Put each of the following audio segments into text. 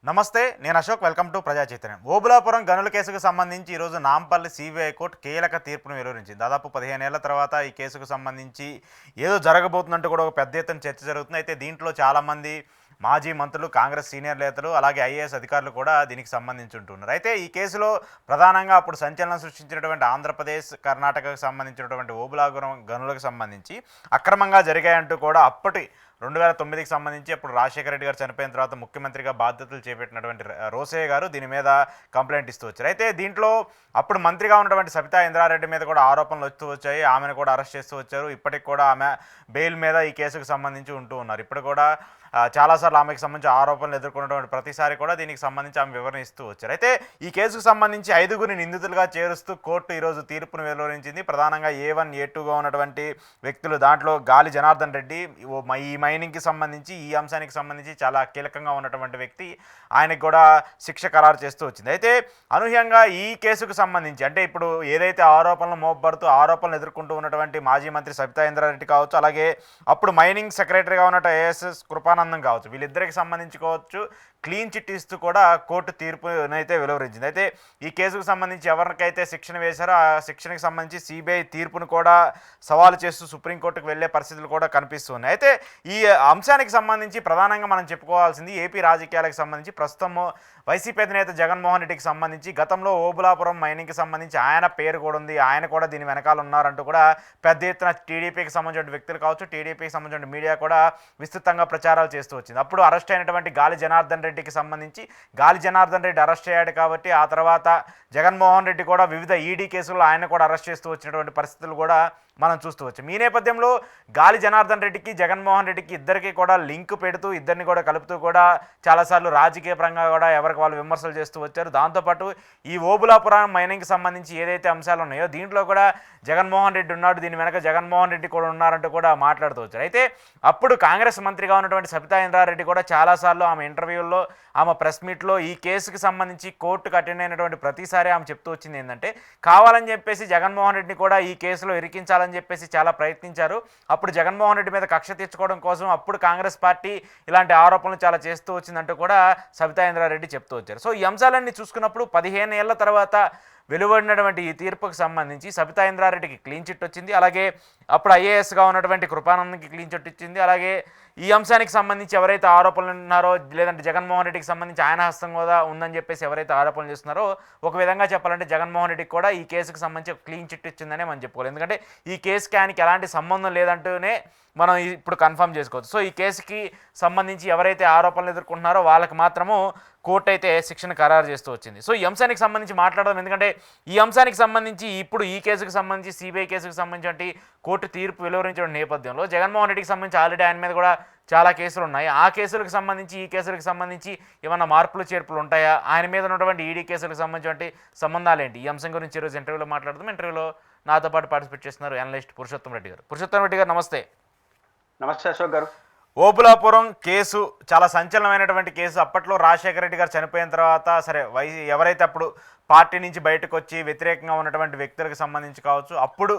నమస్తే, నేను Ashok. Welcome to ప్రజా చైతన్యం. ఓబులాపురం గనుల కేసుకు సంబంధించి ఈరోజు నాంపల్లి సిబిఐ కోర్టు కీలక తీర్పును వెలువరించింది. దాదాపు 15 ఏళ్ల తర్వాత ఈ కేసుకు సంబంధించి ఏదో జరగబోతుందంటూ కూడా ఒక పెద్ద ఎత్తున చర్చ జరుగుతుంది. అయితే దీంట్లో చాలామంది మాజీ మంత్రులు, కాంగ్రెస్ సీనియర్ నేతలు, అలాగే ఐఏఎస్ అధికారులు కూడా దీనికి సంబంధించి ఉంటున్నారు. అయితే ఈ కేసులో ప్రధానంగా అప్పుడు సంచలనం సృష్టించినటువంటి ఆంధ్రప్రదేశ్, కర్ణాటకకు సంబంధించినటువంటి ఓబులాపురం గనులకు సంబంధించి అక్రమంగా జరిగాయంటూ కూడా అప్పటి 2009కి సంబంధించి అప్పుడు రాజశేఖర రెడ్డి గారు చనిపోయిన తర్వాత ముఖ్యమంత్రిగా బాధ్యతలు చేపట్టినటువంటి రోసయ్య గారు దీని మీద కంప్లైంట్ ఇస్తూ వచ్చారు. అయితే దీంట్లో అప్పుడు మంత్రిగా ఉన్నటువంటి సబితా ఇంద్రారెడ్డి మీద కూడా ఆరోపణలు వస్తూ వచ్చాయి. ఆమెను కూడా అరెస్ట్ చేస్తూ వచ్చారు. ఇప్పటికి కూడా ఆమె బెయిల్ మీద ఈ కేసుకు సంబంధించి ఉంటూ ఉన్నారు. ఇప్పుడు కూడా చాలాసార్లు ఆమెకు సంబంధించి ఆరోపణలు ఎదుర్కొన్నటువంటి ప్రతిసారి కూడా దీనికి సంబంధించి ఆమె వివరణ ఇస్తూ వచ్చారు. అయితే ఈ కేసుకు సంబంధించి 5గురిని నిందితులుగా చేరుస్తూ కోర్టు ఈరోజు తీర్పును వెలువరించింది. ప్రధానంగా A1, A2గా ఉన్నటువంటి వ్యక్తులు, దాంట్లో గాలి జనార్దన్ రెడ్డి ఈ మైనింగ్కి సంబంధించి, ఈ అంశానికి సంబంధించి చాలా కీలకంగా ఉన్నటువంటి వ్యక్తి. ఆయనకు కూడా శిక్ష ఖరారు చేస్తూ వచ్చింది. అయితే అనూహ్యంగా ఈ కేసుకు సంబంధించి అంటే ఇప్పుడు ఏదైతే ఆరోపణలు మోపబడుతూ ఆరోపణలు ఎదుర్కొంటూ ఉన్నటువంటి మాజీ మంత్రి సబితా ఇంద్రారెడ్డి కావచ్చు, అలాగే అప్పుడు మైనింగ్ సెక్రటరీగా ఉన్నట్టు ASS కృపానందం కావచ్చు, వీళ్ళిద్దరికి సంబంధించుకోవచ్చు క్లీన్ చిట్ ఇస్తూ కూడా కోర్టు తీర్పునైతే వెలువరించింది. అయితే ఈ కేసుకు సంబంధించి ఎవరికైతే శిక్షణ వేశారో ఆ శిక్షణకు సంబంధించి సిబిఐ తీర్పును కూడా సవాలు చేస్తూ సుప్రీంకోర్టుకు వెళ్లే పరిస్థితులు కూడా కనిపిస్తున్నాయి. అయితే ఈ అంశానికి సంబంధించి ప్రధానంగా మనం చెప్పుకోవాల్సింది ఏపీ రాజకీయాలకు సంబంధించి ప్రస్తుతం వైసీపీ అధినేత జగన్మోహన్ రెడ్డికి సంబంధించి గతంలో ఓబులాపురం మైనింగ్కి సంబంధించి ఆయన పేరు కూడా ఉంది, ఆయన కూడా దీని వెనకాల ఉన్నారంటూ కూడా పెద్ద ఎత్తున టీడీపీకి సంబంధించిన వ్యక్తులు కావచ్చు, టీడీపీకి సంబంధించిన మీడియా కూడా విస్తృతంగా ప్రచారాలు చేస్తూ వచ్చింది. అప్పుడు అరెస్ట్ అయినటువంటి గాలి జనార్దన్ రెడ్డికి సంబంధించి గాలి జనార్దన్ రెడ్డి అరెస్ట్ అయ్యాడు కాబట్టి ఆ తర్వాత జగన్మోహన్ రెడ్డి కూడా వివిధ ఈడీ కేసుల్లో ఆయన కూడా అరెస్ట్ చేస్తూ వచ్చినటువంటి పరిస్థితులు కూడా మనం చూస్తూ వచ్చాం. ఈ నేపథ్యంలో గాలి జనార్దన్ రెడ్డికి, జగన్మోహన్ రెడ్డికి ఇద్దరికి కూడా లింక్ పెడుతూ ఇద్దరిని కూడా కలుపుతూ కూడా చాలాసార్లు రాజకీయ పరంగా కూడా ఎవరికి వాళ్ళు విమర్శలు చేస్తూ వచ్చారు. దాంతోపాటు ఈ ఓబులాపురం మైనింగ్కి సంబంధించి ఏదైతే అంశాలు ఉన్నాయో దీంట్లో కూడా జగన్మోహన్ రెడ్డి ఉన్నాడు, దీని వెనక జగన్మోహన్ రెడ్డి కూడా ఉన్నారంటూ కూడా మాట్లాడుతూ వచ్చారు. అయితే అప్పుడు కాంగ్రెస్ మంత్రిగా ఉన్నటువంటి సబితా ఇంద్రారెడ్డి కూడా చాలాసార్లు ఆమె ఇంటర్వ్యూల్లో, ఆమె ప్రెస్ మీట్లో ఈ కేసుకి సంబంధించి కోర్టుకు అటెండ్ అయినటువంటి ప్రతిసారి ఆమె చెప్తూ వచ్చింది ఏంటంటే కావాలని చెప్పేసి జగన్మోహన్ రెడ్డిని కూడా ఈ కేసులో ఇరికించాలని చెప్పేసి చాలా ప్రయత్నించారు. అప్పుడు జగన్మోహన్ రెడ్డి మీద కక్ష తీర్చుకోవడం కోసం అప్పుడు కాంగ్రెస్ పార్టీ ఇలాంటి ఆరోపణలు చాలా చేస్తూ వచ్చిందంటూ కూడా సబితా ఇంద్రారెడ్డి చెప్తూ వచ్చారు. సో ఈ అంశాలన్నీ చూసుకున్నప్పుడు 15 ఏళ్ల తర్వాత వెలువడినటువంటి ఈ తీర్పుకు సంబంధించి సబితా ఇంద్రారెడ్డికి క్లీన్ చిట్ వచ్చింది, అలాగే అప్పుడు ఐఏఎస్గా ఉన్నటువంటి కృపానందకి క్లీన్ చిట్ ఇచ్చింది. అలాగే ఈ అంశానికి సంబంధించి ఎవరైతే ఆరోపణలు ఉన్నారో లేదంటే జగన్మోహన్ రెడ్డికి సంబంధించి ఆయన హస్తం కూడా ఉందని చెప్పేసి ఎవరైతే ఆరోపణలు చేస్తున్నారో ఒక విధంగా చెప్పాలంటే జగన్మోహన్ రెడ్డికి కూడా ఈ కేసుకు సంబంధించి ఒక క్లీన్ చిట్ ఇచ్చిందనే మనం చెప్పుకోవాలి. ఎందుకంటే ఈ కేసుకి ఆయనకి ఎలాంటి సంబంధం లేదంటూనే మనం ఇప్పుడు కన్ఫర్మ్ చేసుకోవచ్చు. సో ఈ కేసుకి సంబంధించి ఎవరైతే ఆరోపణలు ఎదుర్కొంటున్నారో వాళ్ళకి మాత్రము కోర్టు అయితే శిక్షణ ఖరారు చేస్తూ వచ్చింది. సో ఈ అంశానికి సంబంధించి మాట్లాడదాం. ఎందుకంటే ఈ అంశానికి సంబంధించి ఇప్పుడు ఈ కేసుకు సంబంధించి సిబిఐ కేసుకు సంబంధించి కోర్టు తీర్పు వెలువరించిన నేపథ్యంలో జగన్మోహన్ రెడ్డికి సంబంధించి ఆల్రెడీ ఆయన మీద కూడా చాలా కేసులు ఉన్నాయి. ఆ కేసులకు సంబంధించి ఈ కేసులకు సంబంధించి ఏమన్నా మార్పులు చేర్పులు ఉంటాయా, ఆయన మీద ఉన్నటువంటి ఈడీ కేసులకు సంబంధించిన సంబంధాలు ఏంటి, ఈ అంశం గురించి ఈరోజు ఇంటర్వ్యూలో మాట్లాడదాం. ఇంటర్వ్యూలో నాతో పాటు పార్టిసిపేట్ చేస్తున్నారు అనలిస్ట్ పురుషోత్తం రెడ్డి గారు. పురుషోత్తం రెడ్డి గారు నమస్తే. నమస్తే అశోక్ గారు. ఓబులాపురం కేసు చాలా సంచలనమైనటువంటి కేసు. అప్పట్లో రాజశేఖర రెడ్డి గారు చనిపోయిన తర్వాత సరే ఎవరైతే అప్పుడు పార్టీ నుంచి బయటకు వచ్చి వ్యతిరేకంగా ఉన్నటువంటి వ్యక్తులకు సంబంధించి కావచ్చు, అప్పుడు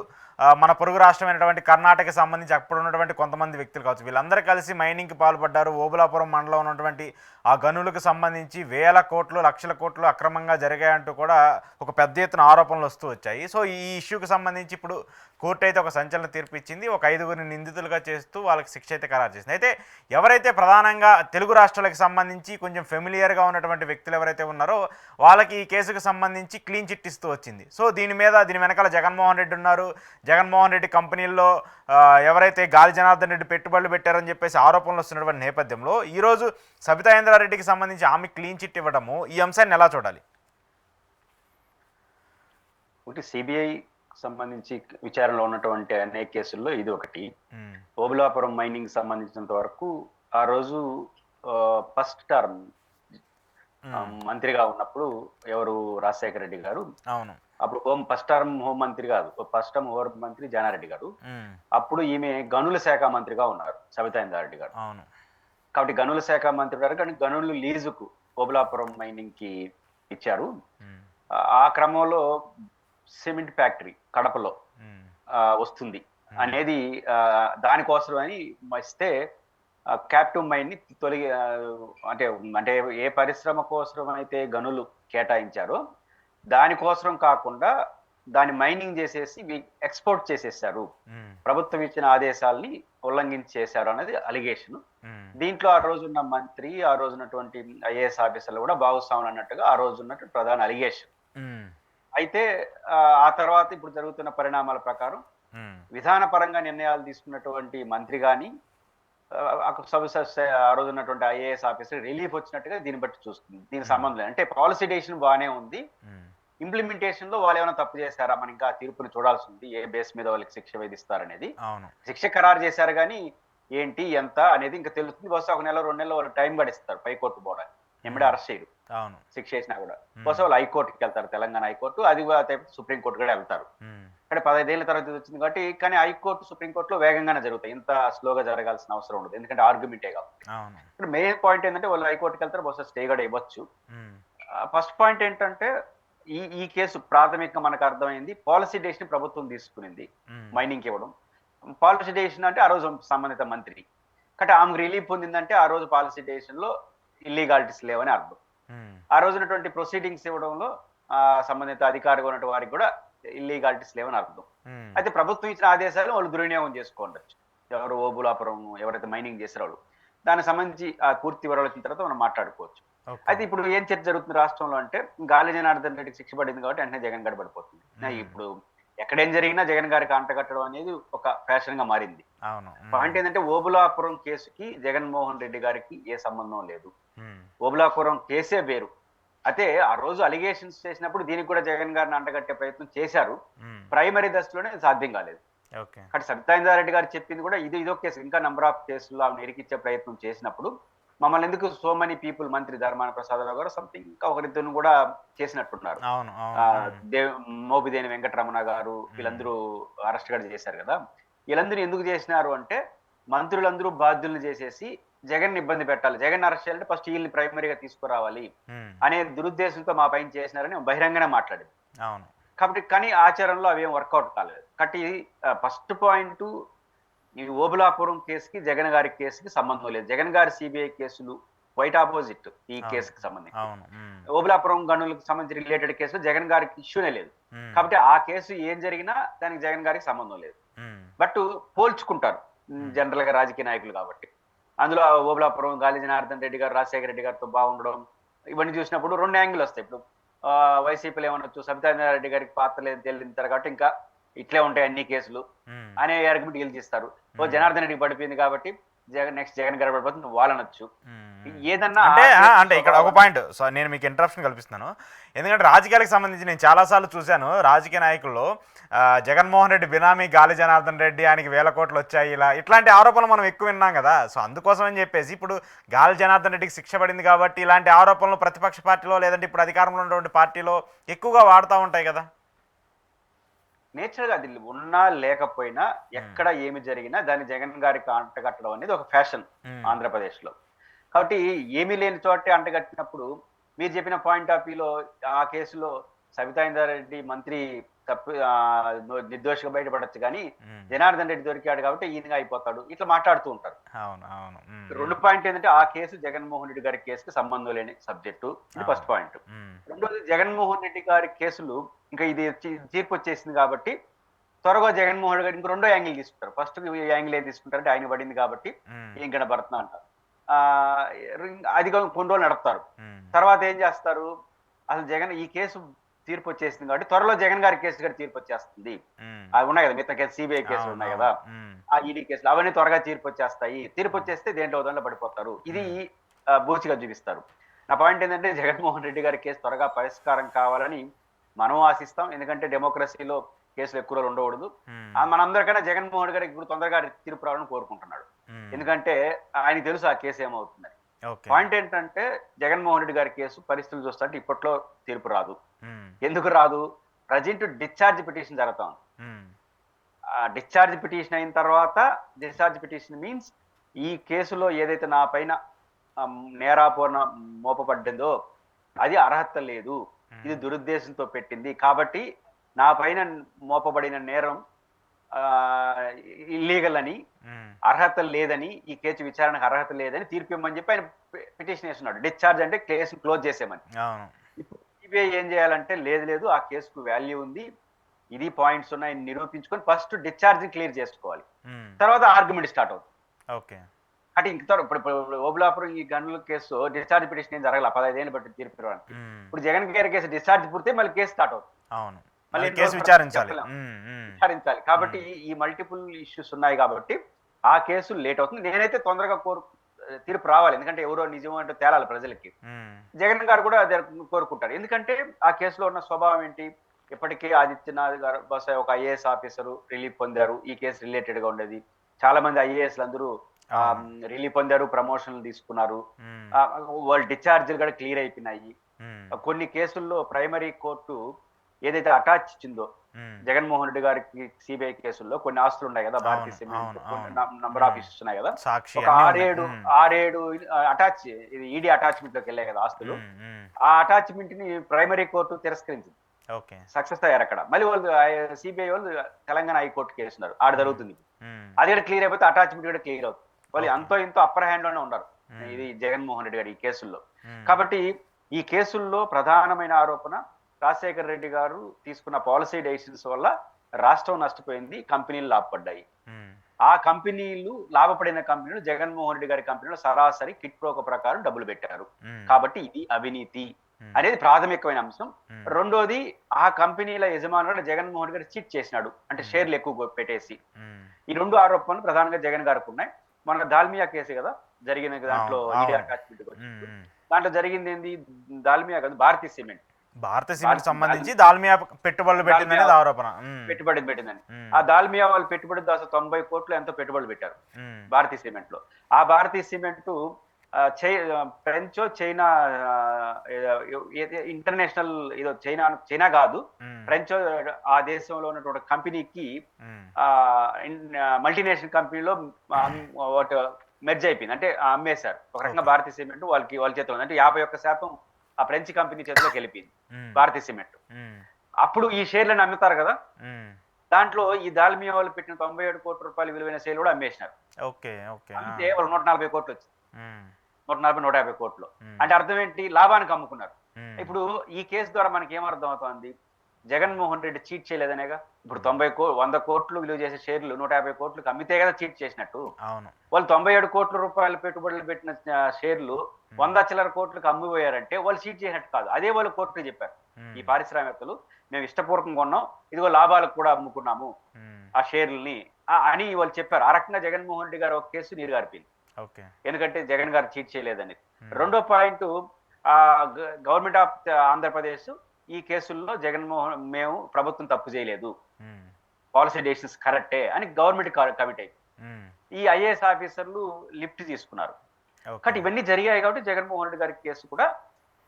మన పొరుగు రాష్ట్రమైనటువంటి కర్ణాటకకు సంబంధించి అప్పుడు ఉన్నటువంటి కొంతమంది వ్యక్తులు కావచ్చు, వీళ్ళందరూ కలిసి మైనింగ్కి పాల్పడ్డారు. ఓబులాపురం మండలంలో ఉన్నటువంటి ఆ గనులకు సంబంధించి వేల కోట్లు, లక్షల కోట్లు అక్రమంగా జరిగాయంటూ కూడా ఒక పెద్ద ఎత్తున ఆరోపణలు వస్తూ వచ్చాయి. సో ఈ ఇష్యూకి సంబంధించి ఇప్పుడు కోర్టు అయితే ఒక సంచలన తీర్పు ఇచ్చింది. ఒక 5గురిని నిందితులుగా చేస్తూ వాళ్ళకి శిక్ష అయితే ఖరారు చేసింది. అయితే ఎవరైతే ప్రధానంగా తెలుగు రాష్ట్రాలకు సంబంధించి కొంచెం ఫెమిలియర్గా ఉన్నటువంటి వ్యక్తులు ఎవరైతే ఉన్నారో వాళ్ళకి ఈ కేసుకు సంబంధించి క్లీన్ చిట్ ఇస్తూ వచ్చింది. సో దీని వెనకాల జగన్మోహన్ రెడ్డి ఉన్నారు. జగన్మోహన్ రెడ్డి కంపెనీల్లో ఎవరైతే గాలి జనార్దన్ రెడ్డి పెట్టుబడులు పెట్టారని చెప్పేసి ఆరోపణలు వస్తున్నటువంటి నేపథ్యంలో ఈరోజు సబితా ఇంద్రారెడ్డికి సంబంధించి ఆమె క్లీన్ చిట్ ఇవ్వడము, ఈ అంశాన్ని ఎలా చూడాలి? ఒకటి సిబిఐ సంబంధించి విచారణలో ఉన్నటువంటి అనేక కేసుల్లో ఇది ఒకటి. ఓబులాపురం మైనింగ్ సంబంధించినంత వరకు ఆ రోజు ఫస్ట్ టర్మ్ మంత్రిగా ఉన్నప్పుడు ఎవరు రాజశేఖర రెడ్డి గారు, అవును, అప్పుడు ఫస్ట్ టర్మ్ హోం మంత్రి కాదు, ఫస్ట్ టర్మ్ హోం మంత్రి జానారెడ్డి గారు. అప్పుడు ఈమె గనుల శాఖ మంత్రిగా ఉన్నారు సబితా ఇంద్రారెడ్డి గారు. అవును, కాబట్టి గనుల శాఖ మంత్రి గారు కానీ గనులు లీజుకు ఓబులాపురం మైనింగ్ కి ఇచ్చారు. ఆ క్రమంలో సిమెంట్ ఫ్యాక్టరీ కడపలో వస్తుంది అనేది దానికోసం అని ఇస్తే క్యాప్టివ్ మైన్ ని తొలగి అంటే అంటే ఏ పరిశ్రమ కోసం అయితే గనులు కేటాయించారో దానికోసం కాకుండా దాన్ని మైనింగ్ చేసేసి ఎక్స్పోర్ట్ చేసేసారు. ప్రభుత్వం ఇచ్చిన ఆదేశాలని ఉల్లంఘించి చేశారు అనేది అలిగేషన్. దీంట్లో ఆ రోజు ఉన్న మంత్రి, ఆ రోజు ఉన్నటువంటి ఐఏఎస్ ఆఫీసర్లు కూడా భాగస్వాములు అన్నట్టుగా ఆ రోజు ఉన్నటువంటి ప్రధాన అలిగేషన్. అయితే ఆ తర్వాత ఇప్పుడు జరుగుతున్న పరిణామాల ప్రకారం విధానపరంగా నిర్ణయాలు తీసుకున్నటువంటి మంత్రి గాని ఆ రోజు ఉన్నటువంటి ఐఏఎస్ ఆఫీసర్ రిలీఫ్ వచ్చినట్టుగా దీన్ని బట్టి చూస్తుంది. దీనికి సంబంధం లేదు. అంటే పాలసీ డెసిషన్ బాగానే ఉంది, ఇంప్లిమెంటేషన్ లో వాళ్ళు ఏమైనా తప్పు చేశారా మనం ఇంకా తీర్పుని చూడాల్సి ఉంది. ఏ బేస్ మీద వాళ్ళకి శిక్ష విధిస్తారనేది. శిక్ష ఖరారు చేశారు కానీ ఏంటి ఎంత అనేది ఇంకా తెలుస్తుంది. బహుశా 1 నెల 2 నెలలు వాళ్ళు టైం గడిస్తారు పైకోర్టు పోవడానికి. ఎమ్మడే అరెస్ట్ చేయరు శిక్ష వేసినా కూడా. బహుశా వాళ్ళు హైకోర్టుకి వెళ్తారు, తెలంగాణ హైకోర్టు. అది సుప్రీంకోర్టు కూడా వెళ్తారు. అంటే 15 ఏళ్ల తర్వాత వచ్చింది కాబట్టి. కానీ హైకోర్టు సుప్రీంకోర్టులో వేగంగానే జరుగుతాయి, ఇంత స్లోగా జరగాల్సిన అవసరం ఉండదు, ఎందుకంటే ఆర్గ్యుమెంటే కాబట్టి. ఇప్పుడు మెయిన్ పాయింట్ ఏంటంటే వాళ్ళు హైకోర్టుకి వెళ్తారు, బహుశా స్టే కూడా ఇవ్వచ్చు. ఫస్ట్ పాయింట్ ఏంటంటే ఈ కేసు ప్రాథమికంగా మనకు అర్థమైంది పాలసీ డెసిషన్ ప్రభుత్వం తీసుకునింది మైనింగ్ ఇవ్వడం. పాలసీ డెసిషన్ అంటే ఆ రోజు సంబంధిత మంత్రి కాబట్టి ఆమెకు రిలీఫ్ పొందిందంటే ఆ రోజు పాలసీ డెసిషన్ లో ఇల్లీగాలిటీస్ లేవని అర్థం. ఆ రోజునటువంటి ప్రొసీడింగ్స్ ఇవ్వడంలో సంబంధిత అధికారిగా ఉన్నటువంటి వారికి కూడా ఇల్లీగాలిటీస్ లేవని అర్థం. అయితే ప్రభుత్వం ఇచ్చిన ఆదేశాలు వాళ్ళు దుర్వినియోగం చేసుకోవచ్చు. ఎవరు ఓబులాపురం ఎవరైతే మైనింగ్ చేసారో వాళ్ళు. దానికి సంబంధించి ఆ పూర్తి వివరాలు వచ్చిన తర్వాత మనం మాట్లాడుకోవచ్చు. అయితే ఇప్పుడు ఏం చర్చ జరుగుతుంది రాష్ట్రంలో అంటే గాలి జనార్దన్ రెడ్డికి శిక్ష పడింది కాబట్టి వెంటనే జగన్ గారు పడిపోతుంది. ఇప్పుడు ఎక్కడేం జరిగినా జగన్ గారికి అంటగట్టడం అనేది ఒక ఫ్యాషన్ గా మారింది. పాయింట్ ఏంటంటే ఓబులాపురం కేసుకి జగన్మోహన్ రెడ్డి గారికి ఏ సంబంధం లేదు. ఓబులాపురం కేసే వేరు. అయితే ఆ రోజు అలిగేషన్స్ చేసినప్పుడు దీనికి కూడా జగన్ గారిని అంటగట్టే ప్రయత్నం చేశారు. ప్రైమరీ దశలోనే సాధ్యం కాలేదు. కానీ సబితాయిందారెడ్డి గారు చెప్పింది కూడా ఇదో కేసు, ఇంకా నంబర్ ఆఫ్ కేసులు ఆమె ఇరికిచ్చే ప్రయత్నం చేసినప్పుడు మమ్మల్ని ఎందుకు సో మెనీ పీపుల్, మంత్రి ధర్మాన ప్రసాదరావు గారు సంథింగ్ ఇంకా ఒకరిద్దరు కూడా చేసినట్టున్నారు. మోపిదేని వెంకటరమణ గారు వీళ్ళందరూ అరెస్ట్ కూడా చేశారు కదా. వీళ్ళందరూ ఎందుకు చేసినారు అంటే మంత్రులందరూ బాధ్యులను చేసేసి జగన్ ఇబ్బంది పెట్టాలి, జగన్ అరెస్ట్ చేయాలంటే ఫస్ట్ వీళ్ళని ప్రైమరీగా తీసుకురావాలి అనే దురుద్దేశంతో మా పైన చేసినారని బహిరంగంగానే మాట్లాడింది. కాబట్టి కానీ ఆచరణలో అవేం వర్కౌట్ కాలేదు. కాబట్టి ఫస్ట్ పాయింట్ ఈ ఓబులాపురం కేసుకి జగన్ గారి కేసుకి సంబంధం లేదు. జగన్ గారి సిబిఐ కేసులు వైట్ ఆపోజిట్ ఈ కేసుకి సంబంధించి. ఓబులాపురం గనులకు సంబంధించి రిలేటెడ్ కేసులో జగన్ గారికి ఇష్యూనే లేదు. కాబట్టి ఆ కేసు ఏం జరిగినా దానికి జగన్ గారికి సంబంధం లేదు. బట్ పోల్చుకుంటారు జనరల్ గా రాజకీయ నాయకులు కాబట్టి. అందులో ఓబులాపురం గాలి జనార్దన్ రెడ్డి గారు రాజశేఖర రెడ్డి గారితో బాగుండడం ఇవన్నీ చూసినప్పుడు 2 యాంగిల్ వస్తాయి. ఇప్పుడు వైసీపీలో ఏమనొచ్చు, సబితారెడ్డి గారికి పాత్ర లేదు తెలియతారు కాబట్టి ఇంకా ఇట్లే ఉంటాయి అన్ని కేసులు అనే ఆర్గ్యుమెంట్ గెలిచిస్తారు. జనార్దన్ రెడ్డికి పడిపోయింది కాబట్టి నెక్స్ట్ జగన్ గారు పడిపోతుంది వాళ్ళనొచ్చు. ఏదన్నా అంటే ఇక్కడ ఒక పాయింట్ నేను మీకు ఇంటరప్షన్ కల్పిస్తున్నాను. ఎందుకంటే రాజకీయాలకు సంబంధించి నేను చాలాసార్లు చూశాను రాజకీయ నాయకుల్లో జగన్మోహన్ రెడ్డి బినామీ గాలి జనార్దన్ రెడ్డి ఆయనకి 1000 కోట్లు వచ్చాయి ఇట్లాంటి ఆరోపణలు మనం ఎక్కువ విన్నాం కదా. సో అందుకోసం అని చెప్పేసి ఇప్పుడు గాలి జనార్దన్ రెడ్డికి శిక్ష పడింది కాబట్టి ఇలాంటి ఆరోపణలు ప్రతిపక్ష పార్టీలో లేదంటే ఇప్పుడు అధికారంలో ఉన్నటువంటి పార్టీలో ఎక్కువగా వాడుతూ ఉంటాయి కదా. నేచర్ గా అది ఉన్నా లేకపోయినా ఎక్కడ ఏమి జరిగినా దాన్ని జగన్ గారికి అంటగట్టడం అనేది ఒక ఫ్యాషన్ ఆంధ్రప్రదేశ్ లో. కాబట్టి ఏమీ లేని చోటే అంటగట్టినప్పుడు మీరు చెప్పిన పాయింట్ ఆఫ్ వ్యూలో ఆ కేసులో సబితాయిందారెడ్డి మంత్రి తప్పు నిర్దోషిగా బయటపడచ్చు కానీ జనార్దన్ రెడ్డి దొరికాడు కాబట్టి ఈయనగా అయిపోతాడు ఇట్లా మాట్లాడుతూ ఉంటారు. 2 పాయింట్ ఏంటంటే ఆ కేసు జగన్మోహన్ రెడ్డి గారి కేసుకి సంబంధం లేని సబ్జెక్టు, ఇది ఫస్ట్ పాయింట్. రెండోది జగన్మోహన్ రెడ్డి గారి కేసులు ఇంకా ఇది తీర్పు వచ్చేసింది కాబట్టి త్వరగా జగన్మోహన్ రెడ్డి గారు ఇంకో 2వ యాంగిల్ తీసుకుంటారు. ఫస్ట్ యాంగిల్ ఏం తీసుకుంటారంటే ఆయన పడింది కాబట్టి ఏం కనబడుతున్నా అంటారు. అది కొన్ని రోజులు నడుపుతారు. తర్వాత ఏం చేస్తారు, అసలు జగన్ ఈ కేసు తీర్పు వచ్చేసింది కాబట్టి త్వరలో జగన్ గారి కేసు గారి తీర్పు వచ్చేస్తుంది. అవి ఉన్నాయి కదా, మిగతా కేసు సిబిఐ కేసులు ఉన్నాయి కదా, ఆ ఈడీ కేసులు అవన్నీ త్వరగా తీర్పు వచ్చేస్తాయి. తీర్పు వచ్చేస్తే దేంట్లో దాంట్లో పడిపోతారు. ఇది బూచిగా చూపిస్తారు. నా పాయింట్ ఏంటంటే జగన్మోహన్ రెడ్డి గారి కేసు త్వరగా పరిష్కారం కావాలని మనం ఆశిస్తాం. ఎందుకంటే డెమోక్రసీలో కేసులు ఎక్కువ రోజులు ఉండకూడదు. మనందరికైనా జగన్మోహన్ రెడ్డి గారికి ఇప్పుడు తొందరగా తీర్పు రావాలని కోరుకుంటున్నాడు. ఎందుకంటే ఆయనకి తెలుసు ఆ కేసు ఏమవుతుందని. పాయింట్ ఏంటంటే జగన్మోహన్ రెడ్డి గారి కేసు పరిస్థితులు చూస్తుంటే ఇప్పట్లో తీర్పు రాదు. ఎందుకు రాదు? ప్రజెంట్ డిశ్చార్జ్ పిటిషన్ జరుగుతా ఉంది. డిశ్చార్జ్ పిటిషన్ అయిన తర్వాత, డిశ్చార్జ్ పిటిషన్ మీన్స్ ఈ కేసులో ఏదైతే నా పైన నేరాపూర్ణ మోపబడ్డిందో అది అర్హత లేదు, ఇది దురుద్దేశంతో పెట్టింది కాబట్టి నా పైన మోపబడిన నేరం ఇల్లీగల్ అని, ఉమ్, అర్హత లేదని, ఈ కేసు విచారణకు అర్హత లేదని తీర్పు ఇవ్వమని చెప్పి ఆయన పిటిషన్ వేస్తున్నాడు. డిశ్చార్జ్ అంటే కేసు క్లోజ్ చేసేమని. అవును. ఇప్పుడు సిబిఐ ఏం చేయాలంటే లేదు లేదు ఆ కేసుకు వాల్యూ ఉంది, ఇది పాయింట్స్ ఉన్నాయని నిరూపించుకొని ఫస్ట్ డిశ్చార్జ్ క్లియర్ చేసుకోవాలి. ఉమ్, తర్వాత ఆర్గ్యుమెంట్ స్టార్ట్ అవుతుంది. ఓకే. అంటే ఇంక ఇప్పుడు ఓబులాపురం ఈ గన్నుల కేసు డిశ్చార్జ్ పిటిషన్ ఏం జరగల 15 ఏళ్ళు బట్టి తీర్పు ఇవ్వడానికి. ఉమ్, ఇప్పుడు జగన్ గారి కేసు డిశ్చార్జ్ పూర్తి మళ్ళీ కేసు స్టార్ట్ అవుతుంది. అవును. మళ్ళీ మళ్ళీ కేసు విచారించాలి. చెప్పలేం. ఉమ్, ఉమ్, విచారించాలి. కాబట్టి ఈ మల్టిపుల్ ఇష్యూస్ ఉన్నాయి కాబట్టి ఆ కేసు లేట్ అవుతుంది. నేనైతే తొందరగా తీర్పు రావాలి, ఎందుకంటే ఎవరో నిజం అంటే తేలాలి ప్రజలకి. ఉమ్, జగన్ గారు కూడా అదే కోరుకుంటారు. ఎందుకంటే ఆ కేసులో ఉన్న స్వభావం ఏంటి, ఇప్పటికే ఆదిత్యనాథ్ గారు బహుశా ఒక ఐఏఎస్ ఆఫీసర్ రిలీఫ్ పొందారు, ఈ కేసు రిలేటెడ్ గా ఉండేది. చాలా మంది ఐఏఎస్లు అందరూ రిలీఫ్ పొందారు, ప్రమోషన్లు తీసుకున్నారు, ఉమ్, వాళ్ళు డిశ్చార్జ్ కూడా క్లియర్ అయిపోయినాయి. ఉమ్, కొన్ని కేసుల్లో ప్రైమరీ కోర్టు ఏదైతే అటాచ్ ఇచ్చిందో ఉమ్, జగన్మోహన్ రెడ్డి గారికి సిబిఐ కేసుల్లో కొన్ని ఆస్తులు ఉన్నాయి కదా, భారతీయ సిమెంట్ అవును, కొన్ని అవును. నంబర్ ఆఫ్ ఇష్యూస్ ఉన్నాయి కదా, సాక్షి ఒక అన్నీ ఉన్నాయి. ఆరేడు అటాచ్ ఇది ఈడీ అటాచ్మెంట్ లోకి వెళ్ళాయి కదా ఆస్తులు. ఉమ్, ఉమ్, ఆ అటాచ్మెంట్ ని ప్రైమరీ కోర్టు తిరస్కరించింది, ఓకే. సక్సెస్ అయ్యారు అక్కడ. మళ్ళీ వాళ్ళు సిబిఐ వాళ్ళు తెలంగాణ హైకోర్టు కేసున్నారు, ఆడ జరుగుతుంది. ఉమ్, అది కూడా క్లియర్ అయిపోతే అటాచ్మెంట్ కూడా క్లియర్ అవుతుంది. వాళ్ళు Okay. అంతో ఇంతో అప్పర్ హ్యాండ్ లోనే ఉన్నారు ఇది జగన్మోహన్ రెడ్డి గారు ఈ కేసుల్లో. ఉమ్, కాబట్టి ఈ కేసుల్లో ప్రధానమైన ఆరోపణ రాజశేఖర రెడ్డి గారు తీసుకున్న పాలసీ డెసిషన్స్ వల్ల రాష్ట్రం నష్టపోయింది, కంపెనీలు లాభపడ్డాయి. ఉమ్, ఆ కంపెనీలు లాభపడిన కంపెనీలు జగన్మోహన్ రెడ్డి గారి కంపెనీలో సరాసరి కిట్ ప్రోక ప్రకారం డబ్బులు పెట్టారు. ఉమ్, కాబట్టి ఇది అవినీతి ఉమ్, అనేది ప్రాథమికమైన అంశం. ఉమ్, రెండోది ఆ కంపెనీల యజమానులు జగన్మోహన్ రెడ్డి గారు చీట్ చేసినాడు, అంటే షేర్లు ఎక్కువ పెట్టేసి. ఉమ్, ఈ రెండు ఆరోపణలు ప్రధానంగా జగన్ గారికి ఉన్నాయి. మన దాల్మియా కేసు కదా జరిగిన దాంట్లో అవును, ఈడీ అవును. అటాచ్మెంట్ ఉమ్, ఉమ్. దాంట్లో జరిగింది ఏంది, దాల్మియా కాదు భారతీయ సిమెంట్ భారత సిమెంట్ సంబంధించి దాల్మియా పెట్టుబడులు పెట్టిందనేది ఆరోపణ. ఉమ్, పెట్టుబడి పెట్టిందని. ఉమ్, ఆ దాల్మియా వాళ్ళు పెట్టుబడి దాదాపు 90 కోట్లు ఎంతో పెట్టుబడులు పెట్టారు ఉమ్, భారతీయ సిమెంట్ లో. ఆ భారతీయ సిమెంట్ ఫ్రెంచ్ చైనా ఇంటర్నేషనల్ ఏదో చైనా కాదు, ఉమ్, ఫ్రెంచ్ ఆ దేశంలో ఉన్నటువంటి కంపెనీకి ఉమ్, మల్టీనేషనల్ కంపెనీలో మెర్జ్ అయిపోయింది, అంటే అమ్మేశారు ఒక రకంగా. Okay. భారతీయ సిమెంట్ వాళ్ళ చేతిలో ఉంది. అంటే 51% ఆ ఫ్రెంచ్ కంపెనీ చేతిలోకి వెళ్ళిపోయింది ఉమ్, భారతీయ సిమెంట్. ఉమ్, అప్పుడు ఈ షేర్లను అమ్ముతారు కదా, ఉమ్, దాంట్లో ఈ దాల్మియా వాళ్ళు పెట్టిన 97 కోట్ల రూపాయలు విలువైన షేర్లు కూడా అమ్మేసినారు. ఓకే. ఓకే. అంతే వాళ్ళు 140 కోట్లు వచ్చింది, ఉమ్, 140-150 కోట్లు. ఉమ్, అంటే అర్థం ఏంటి, లాభానికి అమ్ముకున్నారు. ఉమ్, ఇప్పుడు ఈ కేసు ద్వారా మనకి ఏం అర్థం అవుతోంది, జగన్మోహన్ రెడ్డి చీట్ చేయలేదనేగా. ఇప్పుడు 100 కోట్లు విలువ చేసే షేర్లు 150 కోట్లకు అమ్మితే కదా చీట్ చేసినట్టు. అవును. వాళ్ళు 97 కోట్ల రూపాయలు పెట్టుబడులు పెట్టిన షేర్లు 100 చిల్లర కోట్లకు అమ్మిపోయారంటే వాళ్ళు చీట్ చేసినట్టు కాదు. అదే వాళ్ళు కోర్టుకు చెప్పారు, ఉమ్, ఈ పారిశ్రామికవేత్తలు మేము ఇష్టపూర్వకంగా కొన్నాం, ఇదిగో లాభాలకు కూడా అమ్ముకున్నాము ఉమ్, ఆ షేర్లని అని వాళ్ళు చెప్పారు. ఆ రకంగా జగన్మోహన్ రెడ్డి గారు ఒక కేసు నీరుగారిపోయింది, ఓకే. ఎందుకంటే జగన్ గారు చీట్ చేయలేదని. ఉమ్, రెండో పాయింట్, గవర్నమెంట్ ఆఫ్ ఆంధ్రప్రదేశ్ ఈ కేసుల్లో మేము ప్రభుత్వం తప్పు చేయలేదు, ఉమ్, పాలసీ డెసిషన్స్ కరెక్టే అని గవర్నమెంట్ కమిట్ అయింది. ఉమ్, ఈ ఐఏఎస్ ఆఫీసర్లు లిఫ్ట్ తీసుకున్నారు. ఓకే. కాబట్టి ఇవన్నీ జరిగాయి కాబట్టి జగన్మోహన్ రెడ్డి గారి కేసు కూడా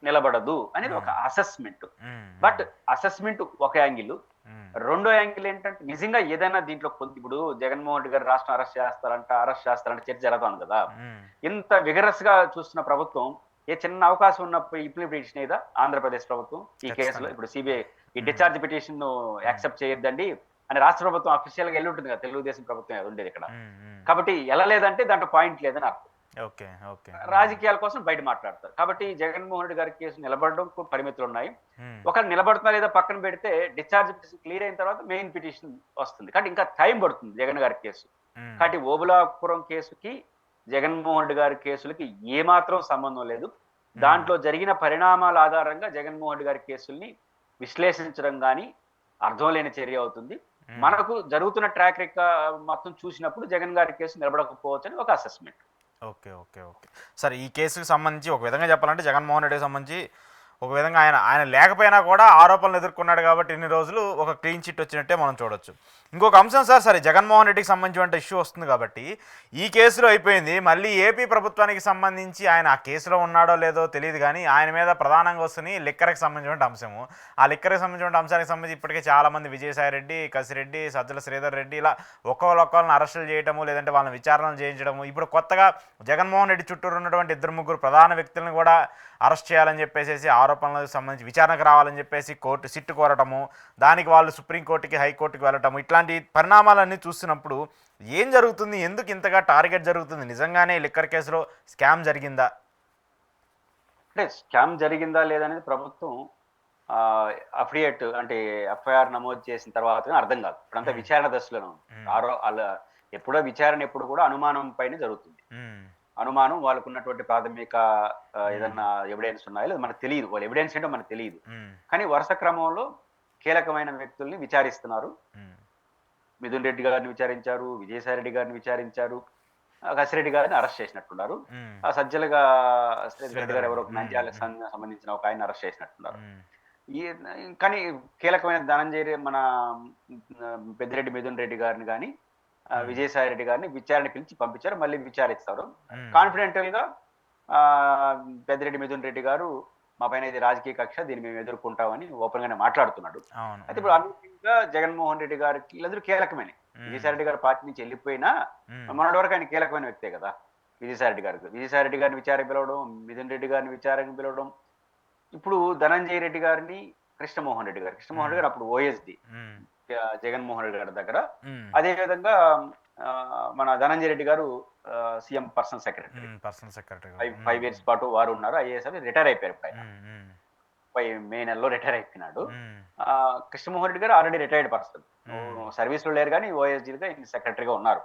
నిలబడదు అనేది ఒక అసెస్మెంట్. ఉమ్, బట్ అసెస్మెంట్ ఒక యాంగిల్. ఉమ్, రెండో యాంగిల్ ఏంటంటే నిజంగా ఏదైనా దీంట్లో ఇప్పుడు జగన్మోహన్ రెడ్డి గారు రాష్ట్రం అరెస్ట్ చేస్తారంటే చర్చ జరుగుతుంది కదా. ఉమ్, ఇంత విగరస్ గా చూస్తున్న ప్రభుత్వం ఏ చిన్న అవకాశం ఉన్నప్పుడు ఇంప్లిమెంటేషన్ ఏదా ఆంధ్రప్రదేశ్ ప్రభుత్వం ఈ కేసులో? ఇప్పుడు సిబిఐ ఈ డిశ్చార్జ్ పిటిషన్ యాక్సెప్ట్ చేయొద్దండి అని రాష్ట్ర ప్రభుత్వం అఫీషియల్ గా వెళ్ళి ఉంటుంది కదా, తెలుగుదేశం ప్రభుత్వం ఉండేది ఇక్కడ. ఉమ్, ఉమ్, కాబట్టి వెళ్ళలేదంటే దాంట్లో పాయింట్ లేదని అర్థం. ఓకే. ఓకే. రాజకీయాల కోసం బయట మాట్లాడతారు. కాబట్టి జగన్మోహన్ రెడ్డి గారి కేసు నిలబడడం పరిమితులు ఉన్నాయి. ఉమ్, ఒకరు నిలబడుతున్నా లేదా పక్కన పెడితే డిశ్చార్జ్ పిటిషన్ క్లియర్ అయిన తర్వాత మెయిన్ పిటిషన్ వస్తుంది. కాబట్టి ఇంకా టైం పడుతుంది జగన్ గారి కేసు. ఉమ్, కాబట్టి ఓబులాపురం కేసుకి జగన్మోహన్ రెడ్డి గారి కేసులకి ఏమాత్రం సంబంధం లేదు. దాంట్లో జరిగిన పరిణామాల ఆధారంగా జగన్మోహన్ రెడ్డి గారి కేసుల్ని విశ్లేషించడం కానీ అర్థం లేని చర్య అవుతుంది. మనకు జరుగుతున్న ట్రాక్ రికార్డ్ మొత్తం చూసినప్పుడు జగన్ గారి కేసు నిలబడకపోవచ్చు అని ఒక అసెస్మెంట్. ఓకే. ఓకే. ఓకే. సరే, ఈ కేసుకు సంబంధించి ఒక విధంగా చెప్పాలంటే జగన్మోహన్ రెడ్డికి సంబంధించి ఒక విధంగా ఆయన లేకపోయినా కూడా ఆరోపణలు ఎదుర్కొన్నాడు కాబట్టి ఇన్ని రోజులు ఒక క్లీన్ చిట్ వచ్చినట్టే మనం చూడొచ్చు. ఇంకొక అంశం సార్, సరే జగన్మోహన్ రెడ్డికి సంబంధించిన ఇష్యూ వస్తుంది కాబట్టి ఈ కేసులో అయిపోయింది. మళ్ళీ ఏపీ ప్రభుత్వానికి సంబంధించి ఆయన ఆ కేసులో ఉన్నాడో లేదో తెలియదు కానీ ఆయన మీద ప్రధానంగా వస్తుంది లిక్కర్కి సంబంధించిన అంశము. ఆ లిక్కర్కి సంబంధించిన అంశానికి సంబంధించి ఇప్పటికే చాలామంది విజయసాయి రెడ్డి, కసిరెడ్డి, సజ్జల శ్రీధర్ రెడ్డి ఇలా ఒక్కొక్కరిని అరెస్టులు చేయడము లేదంటే వాళ్ళని విచారణలు చేయించడము. ఇప్పుడు కొత్తగా జగన్మోహన్ రెడ్డి చుట్టూరు ఉన్నటువంటి 2-3 ప్రధాన వ్యక్తులను కూడా అరెస్ట్ చేయాలని చెప్పేసి ఆరోపణలకు సంబంధించి విచారణకు రావాలని చెప్పేసి కోర్టు సిట్టు కోరటము, దానికి వాళ్ళు సుప్రీంకోర్టుకి హైకోర్టుకి వెళ్ళటము, ఇట్లాంటి పరిణామాలన్నీ చూస్తున్నప్పుడు ఏం జరుగుతుంది, ఎందుకు ఇంతగా టార్గెట్ జరుగుతుంది? నిజంగానే లిక్కర్ కేసులో స్కామ్ జరిగిందా? అంటే స్కామ్ జరిగిందా లేదనేది ప్రభుత్వం అఫిడేట్ అంటే ఎఫ్ఐఆర్ నమోదు చేసిన తర్వాత అర్థం కాదు. ఇప్పుడంతా విచారణ దశలోనే ఉంది. అలా ఎప్పుడో విచారణ ఎప్పుడు కూడా అనుమానం పైన జరుగుతుంది. అనుమానం వాళ్ళకు ఉన్నటువంటి ప్రాథమిక ఏదన్నా ఎవిడెన్స్ ఉన్నాయో లేదు మనకు తెలియదు. వాళ్ళ ఎవిడెన్స్ ఏంటో మనకు తెలియదు. కానీ వరుస క్రమంలో కీలకమైన వ్యక్తుల్ని విచారిస్తున్నారు. మిథున్ రెడ్డి గారిని విచారించారు, విజయసాయి రెడ్డి గారిని విచారించారు, కసిరెడ్డి గారిని అరెస్ట్ చేసినట్టున్నారు. సజ్జలుగా రెడ్డి గారు ఎవరో నంద్యాలకు సంబంధించిన ఒక ఆయన అరెస్ట్ చేసినట్టున్నారు. కానీ కీలకమైన ధనంజయ మన పెద్దిరెడ్డి మిథున్ రెడ్డి గారిని కానీ విజయసాయి రెడ్డి గారిని విచారణ పిలిచి పంపించారు. మళ్ళీ విచారిస్తారు. కాన్ఫిడెంటల్ గా పెద్దిరెడ్డి మిథున్ రెడ్డి గారు మా పైన ఇది రాజకీయ కక్ష, దీన్ని మేము ఎదుర్కొంటామని ఓపెన్ గానే మాట్లాడుతున్నాడు. అయితే ఇప్పుడు అనూహ్యంగా జగన్మోహన్ రెడ్డి గారికి వీళ్ళందరూ కీలకమైన విజయసాయి రెడ్డి గారి పార్టీ నుంచి వెళ్ళిపోయినా మొన్నటి వరకు ఆయన కీలకమైన వ్యక్తే కదా విజయసాయి రెడ్డి గారిని విచారణ పిలవడం, మిథున్ రెడ్డి గారిని విచారణ పిలవడం. ఇప్పుడు ధనంజయ రెడ్డి గారిని కృష్ణమోహన్ రెడ్డి గారు అప్పుడు ఓఎస్డి జగన్మోహన్ రెడ్డి గారి దగ్గర, అదే విధంగా మన ధనంజయ రెడ్డి గారు సీఎం పర్సనల్ సెక్రటరీ 5 years పాటు వారు ఉన్నారు. ఐఏఎస్ రిటైర్ అయిపోయారు. మే నెలలో రిటైర్ అయిపోయినాడు. కృష్ణమోహన్ రెడ్డి గారు ఆల్రెడీ రిటైర్డ్ పర్సన్, సర్వీస్ లో లేరు కానీ ఓఎస్డీగా సెక్రటరీగా ఉన్నారు.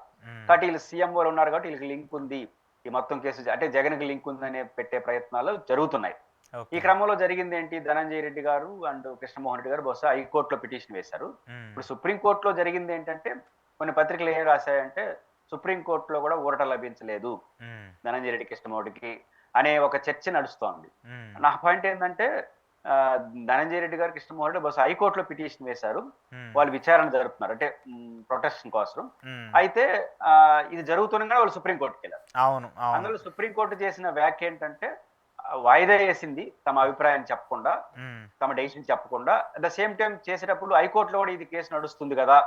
కాబట్టి వీళ్ళు సీఎంఓలు ఉన్నారు కాబట్టి వీళ్ళకి లింక్ ఉంది. ఈ మొత్తం కేసు అంటే జగన్ కి లింక్ ఉందనే పెట్టే ప్రయత్నాలు జరుగుతున్నాయి. ఈ క్రమంలో జరిగింది ఏంటి, ధనంజయ రెడ్డి గారు అండ్ కృష్ణమోహన్ రెడ్డి గారు బహుశా హైకోర్టులో పిటిషన్ వేశారు. ఇప్పుడు సుప్రీంకోర్టులో జరిగింది ఏంటంటే కొన్ని పత్రికలు ఏం రాశాయంటే సుప్రీంకోర్టులో కూడా ఊరట లభించలేదు ధనంజయ రెడ్డి కృష్ణమోహన్ రెడ్డికి అనే ఒక చర్చ నడుస్తోంది. నా పాయింట్ ఏంటంటే ధనంజయ రెడ్డి గారు కృష్ణమోహన్ రెడ్డి బహుశా హైకోర్టులో పిటిషన్ వేశారు. వాళ్ళు విచారణ జరుపుతున్నారు అంటే ప్రొటెక్షన్ కోసం. అయితే ఇది జరుగుతుండగా వాళ్ళు సుప్రీంకోర్టుకి వెళ్ళారు. అందులో సుప్రీంకోర్టు చేసిన వ్యాఖ్య ఏంటంటే వాయిదా వేసింది తమ అభిప్రాయం చెప్పకుండా, తమ డెసిషన్ చెప్పకుండా. అట్ ద సేమ్ టైం చేసేటప్పుడు హైకోర్టులో కూడా ఇది కేసు నడుస్తుంది కదా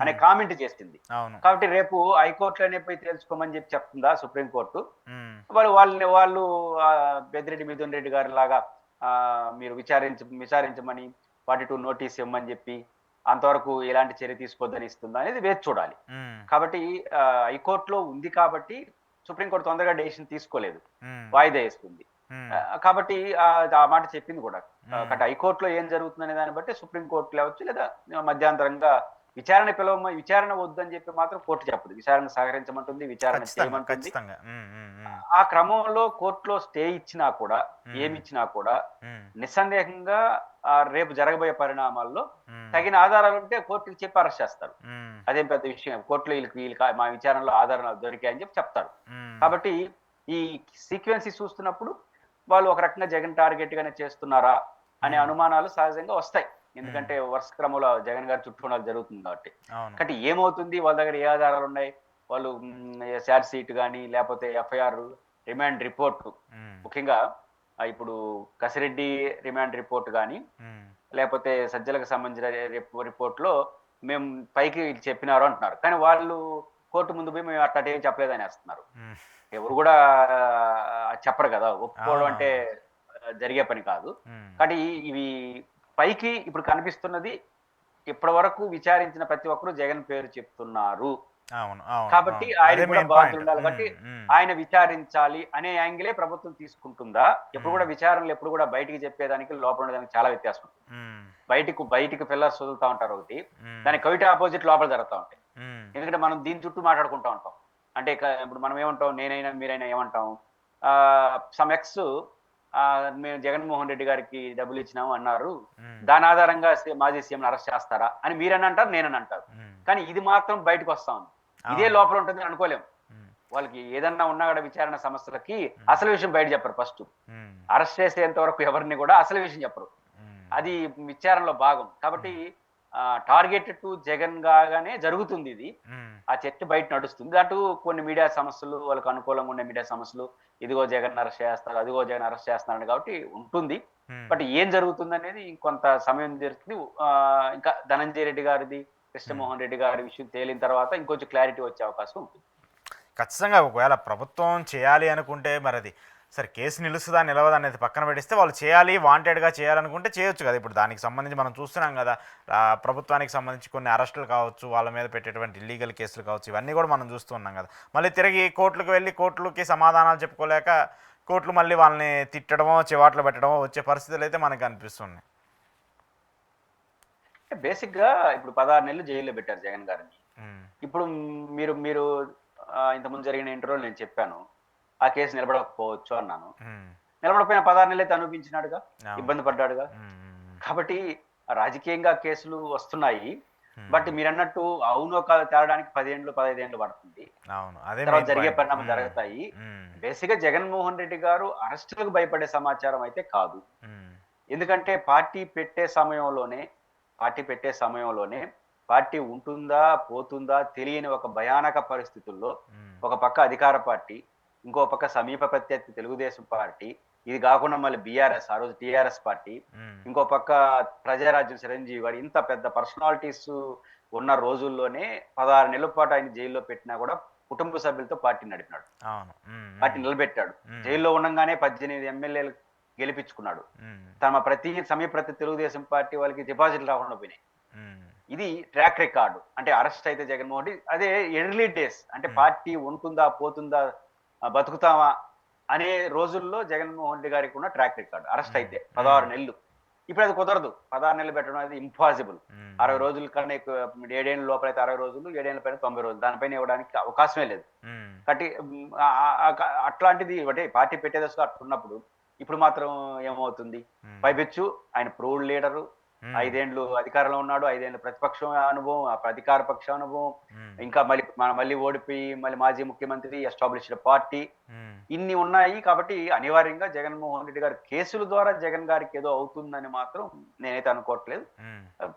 అనే కామెంట్ చేసింది. కాబట్టి రేపు హైకోర్టులోనే పోయి తెలుసుకోమని చెప్పి చెప్తుందా సుప్రీంకోర్టు? వాళ్ళు పెద్దిరెడ్డి మిథున్ రెడ్డి గారి లాగా మీరు విచారించమని 42 నోటీస్ ఇవ్వమని చెప్పి అంతవరకు ఎలాంటి చర్య తీసుకోవద్దని ఇస్తుందా అనేది వేచి చూడాలి. కాబట్టి హైకోర్టులో ఉంది కాబట్టి సుప్రీంకోర్టు తొందరగా డెసిషన్ తీసుకోలేదు, వాయిదా వేస్తుంది. కాబట్టి ఆ మాట చెప్పింది కూడా. కాబట్టి హైకోర్టులో ఏం జరుగుతుందనే దాన్ని బట్టి సుప్రీంకోర్టు లేవచ్చు, లేదా మధ్యాంతరంగా విచారణ వద్దని చెప్పి మాత్రం కోర్టు చెప్పదు. విచారణ సహకరించమంటుంది, విచారణ చేయమంటుంది. ఆ క్రమంలో కోర్టులో స్టే ఇచ్చినా కూడా ఏమిచ్చినా కూడా నిస్సందేహంగా రేపు జరగబోయే పరిణామాల్లో తగిన ఆధారాలు ఉంటే కోర్టుకి చెప్పి అరెస్ట్ చేస్తారు. అదేం పెద్ద విషయం. కోర్టులో వీళ్ళకి మా విచారణలో ఆధారాలు దొరికాయని చెప్పి చెప్తారు. కాబట్టి ఈ సీక్వెన్స్ చూస్తున్నప్పుడు వాళ్ళు ఒక రకంగా జగన్ టార్గెట్ గానే చేస్తున్నారా అనే అనుమానాలు సహజంగా వస్తాయి. ఎందుకంటే వరుస క్రమంలో జగన్ గారి చుట్టూ జరుగుతుంది కాబట్టి. కాబట్టి ఏమవుతుంది, వాళ్ళ దగ్గర ఏ ఆధారాలు ఉన్నాయి, వాళ్ళు ఛార్జ్ షీట్ కానీ లేకపోతే ఎఫ్ఐఆర్ రిమాండ్ రిపోర్ట్, ముఖ్యంగా ఇప్పుడు కసిరెడ్డి రిమాండ్ రిపోర్ట్ కానీ లేకపోతే సజ్జలకు సంబంధించిన రిపోర్ట్లో మేము పైకి చెప్పినారు అంటున్నారు. కానీ వాళ్ళు కోర్టు ముందు పోయి మేము అట్లా ఏం చెప్పలేదని వేస్తున్నారు. ఎవరు కూడా చెప్పరు కదా, ఒప్పుకోవడం అంటే జరిగే పని కాదు. కాబట్టి ఇవి పైకి ఇప్పుడు కనిపిస్తున్నది ఇప్పటి వరకు విచారించిన ప్రతి ఒక్కరు జగన్ పేరు చెప్తున్నారు. కాబట్టి ఆయన కూడా బాధ్యత ఉండాలి కాబట్టి ఆయన విచారించాలి అనే యాంగిలే ప్రభుత్వం తీసుకుంటుందా? ఎప్పుడు కూడా విచారణలు ఎప్పుడు కూడా బయటికి చెప్పేదానికి లోపల ఉండడానికి చాలా వ్యత్యాసం ఉంటుంది. బయటికి పిల్లర్స్ వదులుతా ఉంటారు ఒకటి, దాని కవిట ఆపోజిట్ లోపల జరుగుతూ ఉంటాయి. ఎందుకంటే మనం దీని చుట్టూ మాట్లాడుకుంటూ ఉంటాం. అంటే ఇప్పుడు మనం ఏమంటాం, నేనైనా మీరైనా ఏమంటాం, సమ్ ఎక్స్ మేము జగన్మోహన్ రెడ్డి గారికి డబ్బులు ఇచ్చినాము అన్నారు, దాని ఆధారంగా మాజీ సీఎం అరెస్ట్ చేస్తారా అని మీరని అంటారు, నేనని అంటారు. కానీ ఇది మాత్రం బయటకు వస్తా ఉంది. ఇదే లోపల ఉంటుంది అనుకోలేము. వాళ్ళకి ఏదన్నా ఉన్నా కూడా విచారణ సమస్యలకి అసలు విషయం బయట చెప్పరు. ఫస్ట్ అరెస్ట్ చేసేంత వరకు ఎవరిని కూడా అసలు విషయం చెప్పరు. అది విచారణలో భాగం. కాబట్టి టార్గెట్ టు జగన్ గానే జరుగుతుంది ఇది. ఆ చర్చ బయట నడుస్తుంది. దాంట్లో కొన్ని మీడియా సమస్యలు, వాళ్ళకి అనుకూలంగా ఉండే మీడియా సమస్యలు, ఇదిగో జగన్ అరెస్ట్ చేస్తారు, అదిగో జగన్ అరెస్ట్ చేస్తున్నారు కాబట్టి ఉంటుంది. బట్ ఏం జరుగుతుంది అనేది కొంత సమయం జరుగుతుంది. ఇంకా ధనంజయ రెడ్డి గారిది, కృష్ణమోహన్ రెడ్డి గారి విషయం తేలిన తర్వాత ఇంకొంచెం క్లారిటీ వచ్చే అవకాశం ఉంటుంది. ఖచ్చితంగా ఒకవేళ ప్రభుత్వం చేయాలి అనుకుంటే మరి అది సరే కేసు నిలుస్తుందా నిలవదా అనేది పక్కన పెట్టిస్తే వాళ్ళు చేయాలి వాంటెడ్గా చేయాలనుకుంటే చేయొచ్చు కదా. ఇప్పుడు దానికి సంబంధించి మనం చూస్తున్నాం కదా, ప్రభుత్వానికి సంబంధించి కొన్ని అరెస్టులు కావచ్చు, వాళ్ళ మీద పెట్టేటువంటి ఇల్లీగల్ కేసులు కావచ్చు, ఇవన్నీ కూడా మనం చూస్తూ ఉన్నాం కదా. మళ్ళీ తిరిగి కోర్టులకు వెళ్ళి కోర్టులకి సమాధానాలు చెప్పుకోలేక కోర్టులు మళ్ళీ వాళ్ళని తిట్టడమో చివాట్లు పెట్టడమో వచ్చే పరిస్థితులు అయితే మనకు అనిపిస్తున్నాయి. బేసిక్ గా ఇప్పుడు 16 నెలలు జైల్లో పెట్టారు జగన్ గారిని. ఇప్పుడు మీరు మీరు ఇంతకుముందు జరిగిన ఇంటర్వ్యూలో నేను చెప్పాను, ఆ కేసు నిలబడకపోవచ్చు అన్నాను. నిలబడపోయిన 16 నెలలు అయితే అనిపించినాడుగా, ఇబ్బంది పడ్డాడుగా. కాబట్టి రాజకీయంగా కేసులు వస్తున్నాయి. బట్ మీరు అన్నట్టు అవునో కాదు తేలడానికి 10 ఏళ్ళు 15 ఏళ్ళు పడుతుంది. తర్వాత జరిగే పరిణామాలు జరుగుతాయి. బేసిక్ గా జగన్మోహన్ రెడ్డి గారు అరెస్టులకు భయపడే సమాచారం అయితే కాదు. ఎందుకంటే పార్టీ పెట్టే సమయంలోనే పార్టీ ఉంటుందా పోతుందా తెలియని ఒక భయానక పరిస్థితుల్లో ఒక పక్క అధికార పార్టీ, ఇంకో పక్క సమీప ప్రత్యర్థి తెలుగుదేశం పార్టీ, ఇది కాకుండా మళ్ళీ బీఆర్ఎస్, ఆ రోజు టీఆర్ఎస్ పార్టీ, ఇంకో పక్క ప్రజారాజ్యం చిరంజీవి గారు, ఇంత పెద్ద పర్సనాలిటీస్ ఉన్న రోజుల్లోనే 16 నెలల పాటు ఆయన జైల్లో పెట్టినా కూడా కుటుంబ సభ్యులతో పార్టీ నడిపినాడు, పార్టీ నిలబెట్టాడు. జైల్లో ఉండగానే 18 ఎమ్మెల్యేలు గెలిపించుకున్నాడు. తమ సమీప ప్రతి తెలుగుదేశం పార్టీ వాళ్ళకి డిపాజిట్లు రాకుండా పోయినాయి. ఇది ట్రాక్ రికార్డు. అంటే అరెస్ట్ అయితే జగన్మోహన్ రెడ్డి, అదే ఎర్లీ డేస్ అంటే పార్టీ ఉంటుందా పోతుందా బతుకుతామా అనే రోజుల్లో జగన్మోహన్ రెడ్డి గారికి ఉన్న ట్రాక్ రికార్డు. అరెస్ట్ అయితే 16 నెలలు. ఇప్పుడు అది కుదరదు. 16 నెలలు పెట్టడం అనేది ఇంపాసిబుల్. 60 రోజుల కన్నా ఎక్కువ, 7 ఏళ్ళ లోపల అయితే 60 రోజులు, 7 ఏళ్ళ పైన 90 రోజులు, దానిపైన ఇవ్వడానికి అవకాశమే లేదు. కాబట్టి అట్లాంటిది అంటే పార్టీ పెట్టే దశలో అట్లున్నప్పుడు ఇప్పుడు మాత్రం ఏమవుతుంది? పైపెచ్చు ఆయన ప్రూవ్డ్ లీడరు, 5 ఏళ్ళు అధికారంలో ఉన్నాడు, 5 ఏళ్ళు ప్రతిపక్షం అనుభవం, అధికార పక్ష అనుభవం, ఇంకా మళ్ళీ ఓడిపోయి మళ్ళీ మాజీ ముఖ్యమంత్రి, ఎస్టాబ్లిష్డ్ పార్టీ, ఇన్ని ఉన్నాయి. కాబట్టి అనివార్యంగా జగన్మోహన్ రెడ్డి గారి కేసుల ద్వారా జగన్ గారికి ఏదో అవుతుందని మాత్రం నేనైతే అనుకోవట్లేదు.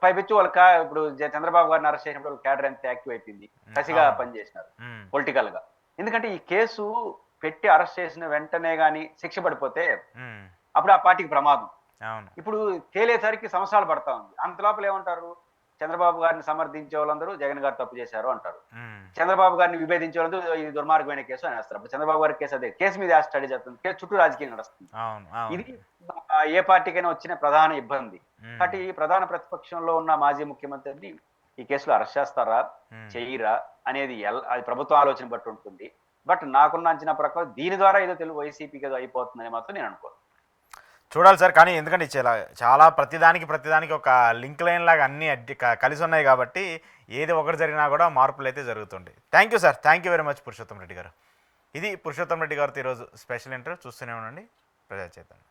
పైపెచ్చు ఇప్పుడు చంద్రబాబు గారిని అరెస్ట్ చేసినప్పుడు క్యాడర్ ఎంత యాక్టివ్ అయిపోయింది, కసిగా పనిచేసినారు పొలిటికల్ గా. ఎందుకంటే ఈ కేసు పెట్టి అరెస్ట్ చేసిన వెంటనే గాని శిక్ష పడిపోతే అప్పుడు ఆ పార్టీకి ప్రమాదం. ఇప్పుడు తేలేసరికి సంవత్సరాలు పడతా ఉంది. అంత లోపల ఏమంటారు? చంద్రబాబు గారిని సమర్థించే వాళ్ళందరూ జగన్ గారు తప్పు చేశారు అంటారు, చంద్రబాబు గారిని విభేదించే వాళ్ళందరూ ఇది దుర్మార్గమైన కేసు అని వేస్తారు. చంద్రబాబు గారి కేసు అదే కేసు మీద స్టడీ చేస్తుంది, కేసు చుట్టూ రాజకీయం నడుస్తుంది. ఇది ఏ పార్టీకైనా వచ్చిన ప్రధాన ఇబ్బంది. కాబట్టి ప్రధాన ప్రతిపక్షంలో ఉన్న మాజీ ముఖ్యమంత్రిని ఈ కేసులో అరెస్ట్ చేస్తారా చెయ్యరా అనేది అది ప్రభుత్వ ఆలోచన బట్టి ఉంటుంది. బట్ నాకున్న అంచనా ప్రకారం దీని ద్వారా ఏదో వైసీపీకి ఏదో అయిపోతుందని మాత్రం నేను అనుకోను. చూడాలి సార్. కానీ ఎందుకంటే చాలా ప్రతిదానికి ఒక లింక్ లైన్ లాగా అన్నీ కలిసి ఉన్నాయి కాబట్టి ఏది ఒకటి జరిగినా కూడా మార్పులు అయితే జరుగుతుంటాయి. Thank you sir, thank you very much Purushottam Reddy గారు. ఇది పురుషోత్తం రెడ్డి గారితో ఈరోజు స్పెషల్ ఇంటర్వ్యూ. చూస్తూనే ఉండండి ప్రజా చైతన్యం.